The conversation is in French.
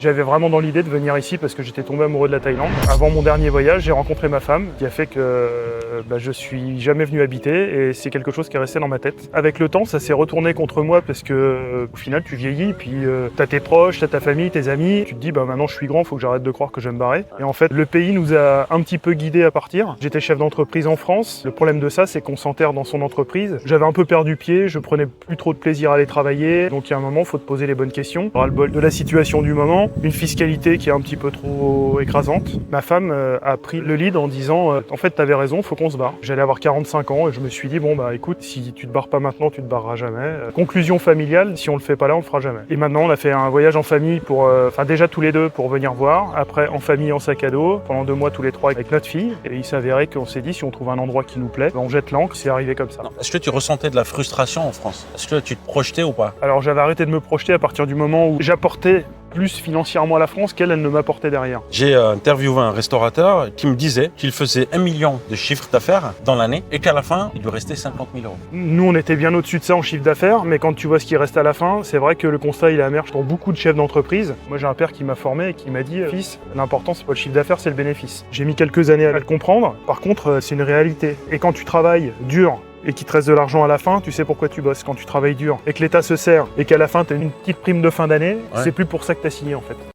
J'avais vraiment dans l'idée de venir ici parce que j'étais tombé amoureux de la Thaïlande. Avant mon dernier voyage, j'ai rencontré ma femme qui a fait que je suis jamais venu habiter et c'est quelque chose qui est resté dans ma tête. Avec le temps, ça s'est retourné contre moi parce que au final, tu vieillis, puis t'as tes proches, t'as ta famille, tes amis. Tu te dis, maintenant je suis grand, faut que j'arrête de croire que je vais me barrer. Et en fait, le pays nous a un petit peu guidés à partir. J'étais chef d'entreprise en France. Le problème de ça, c'est qu'on s'enterre dans son entreprise. J'avais un peu perdu pied, je prenais plus trop de plaisir à aller travailler. Donc il y a un moment, faut te poser les bonnes questions. Ras-le-bol de la situation du moment. Une fiscalité qui est un petit peu trop écrasante. Ma femme a pris le lead en disant en fait t'avais raison, faut qu'on se barre. J'allais avoir 45 ans et je me suis dit écoute, si tu te barres pas maintenant, tu te barreras jamais. Conclusion familiale, si on le fait pas là, on le fera jamais. Et maintenant on a fait un voyage en famille pour déjà tous les deux pour venir voir, après en famille en sac à dos, pendant 2 mois tous les trois avec notre fille. Et il s'avérait qu'on s'est dit si on trouve un endroit qui nous plaît, on jette l'ancre, c'est arrivé comme ça. Est-ce que tu ressentais de la frustration en France? Est-ce que tu te projetais ou pas? Alors j'avais arrêté de me projeter à partir du moment où j'apportais plus financièrement à la France qu'elle ne m'apportait derrière. J'ai interviewé un restaurateur qui me disait qu'il faisait 1 million de chiffre d'affaires dans l'année et qu'à la fin, il lui restait 50 000 euros. Nous, on était bien au-dessus de ça en chiffre d'affaires, mais quand tu vois ce qui reste à la fin, c'est vrai que le constat il est amer pour beaucoup de chefs d'entreprise. Moi, j'ai un père qui m'a formé et qui m'a dit « Fils, l'important, c'est pas le chiffre d'affaires, c'est le bénéfice ». J'ai mis quelques années à le comprendre. Par contre, c'est une réalité. Et quand tu travailles dur, et qu'il te reste de l'argent à la fin, tu sais pourquoi tu bosses. Quand tu travailles dur et que l'État se sert et qu'à la fin tu as une petite prime de fin d'année, c'est plus pour ça que tu as signé en fait.